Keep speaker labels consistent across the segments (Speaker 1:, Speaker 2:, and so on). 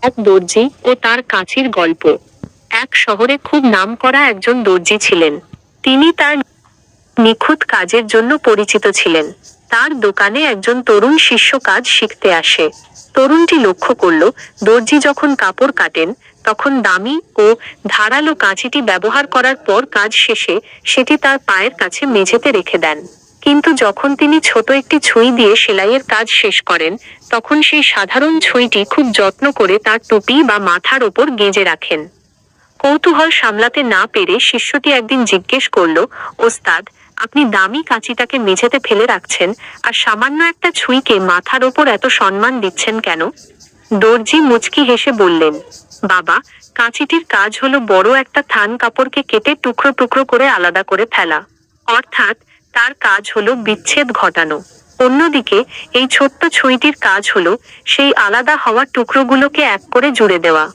Speaker 1: এক দর্জি ও তার কাঁচির গল্প। এক শহরে খুব নামকরা একজন দর্জি ছিলেন। তিনি তার নিখুঁত কাজের জন্য পরিচিত ছিলেন। তার দোকানে একজন তরুণ শিষ্য কাজ শিখতে আসে। তরুণটি লক্ষ্য করল, দর্জি যখন কাপড় কাটেন তখন দামি ও ধারালো কাঁচিটি ব্যবহার করার পর কাজ শেষে সেটি তার পায়ের কাছে মেঝেতে রেখে দেন। কিন্তু যখন তিনি ছোট একটি ছুরি দিয়ে সেলাইয়ের কাজ শেষ করেন, তখন সেই সাধারণ ছুরিটি খুব যত্ন করে তার টুপি বা মাথার ওপর গেঁজে রাখেন। কৌতূহল সামলাতে না পেরে শিষ্যটি একদিন জিজ্ঞেস করল, ওস্তাদ, আপনি দামি কাঁচিটাকে মেঝেতে ফেলে রাখছেন আর সামান্য একটা ছুরিকে মাথার ওপর এত সম্মান দিচ্ছেন কেন? দর্জি মুচকি হেসে বললেন, বাবা, কাঁচিটির কাজ হলো বড় একটা থান কাপড়কে কেটে টুকরো টুকরো করে আলাদা করে ফেলা। অর্থাৎ তার কাজ হলো বিচ্ছেদ ঘটানো। অন্যদিকে এই ছোট্ট ছুরিটির কাজ হলো সেই আলাদা হওয়া টুকরোগুলোকে এক করে জুড়ে দেওয়া।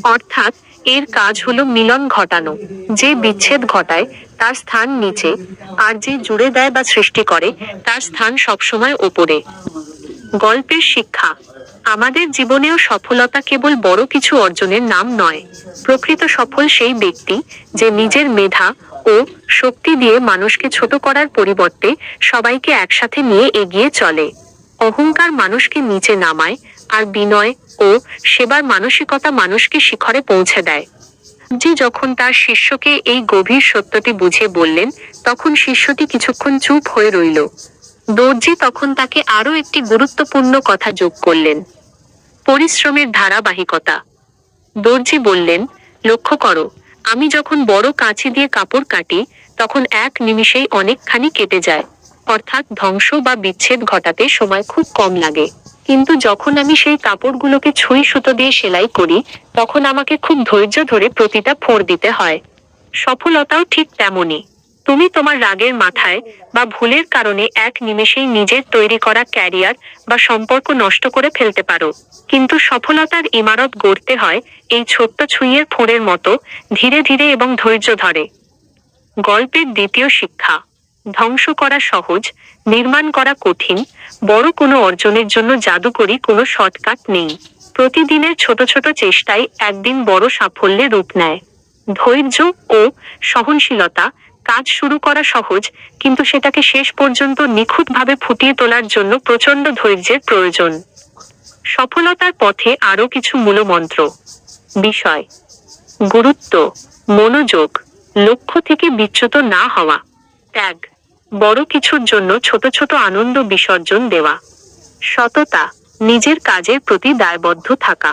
Speaker 1: অর্থাৎ এর কাজ হলো মিলন ঘটানো। যে বিচ্ছেদ ঘটায় তার স্থান নিচে, আর যে জুড়ে দেয় বা সৃষ্টি করে তার স্থান সবসময় ওপরে। গল্পের শিক্ষা। আমাদের জীবনেও সফলতা কেবল বড় কিছু অর্জনের নাম নয়। প্রকৃত সফল সেই ব্যক্তি যে নিজের মেধা ও শক্তি দিয়ে মানুষকে ছোট করার পরিবর্তে সবাইকে একসাথে নিয়ে এগিয়ে চলে। অহংকার মানুষকে নিচে নামায়, আর বিনয় ও সেবার মানসিকতা মানুষকে শিখরে পৌঁছে দেয়। যে যখন তার শিষ্যকে এই গভীর সত্যটি বুঝিয়ে বললেন, তখন শিষ্যটি কিছুক্ষণ চুপ হয়ে রইল। দর্জি তখন তাকে আরো একটি গুরুত্বপূর্ণ কথা যোগ করলেন, পরিশ্রমের ধারাবাহিকতা। দর্জি বললেন, লক্ষ্য করো, আমি যখন বড় কাঁচি দিয়ে কাপড় কাটি তখন এক নিমিষেই অনেকখানি কেটে যায়। অর্থাৎ ধ্বংস বা বিচ্ছেদ ঘটাতে সময় খুব কম লাগে। কিন্তু যখন আমি সেই কাপড়গুলোকে ছুরি সুতো দিয়ে সেলাই করি তখন আমাকে খুব ধৈর্য ধরে প্রতিটা ফোঁড় দিতে হয়। সফলতাও ঠিক তেমনই। তুমি তোমার রাগের মাথায় বা ভুলের কারণে এক নিমেষেই নিজের তৈরি করা ক্যারিয়ার বা সম্পর্ক নষ্ট করে ফেলতে পারো। কিন্তু সফলতার ইমারত গড়তে হয় এই ছোট্ট ছুঁইয়ের ফোঁড়ের মতো, ধীরে ধীরে এবং ধৈর্য ধরে। গল্পের দ্বিতীয় শিক্ষা। ধ্বংস করা সহজ, নির্মাণ করা কঠিন। বড় কোনো অর্জনের জন্য জাদুকরি কোনো শর্টকাট নেই। প্রতিদিনের ছোট ছোট চেষ্টাই একদিন বড় সাফল্যে রূপ নেয়। ধৈর্য ও সহনশীলতা। কাজ শুরু করা সহজ, কিন্তু সেটাকে শেষ পর্যন্ত নিখুঁতভাবে ফুটিয়ে তোলার জন্য প্রচণ্ড ধৈর্যের প্রয়োজন। সফলতার পথে আরও কিছু মূলমন্ত্র। বিষয়, গুরুত্ব, মনোযোগ, লক্ষ্য থেকে বিচ্যুত না হওয়া, ত্যাগ, বড় কিছুর জন্য ছোট ছোট আনন্দ বিসর্জন দেওয়া, সততা, নিজের কাজের প্রতি দায়বদ্ধ থাকা।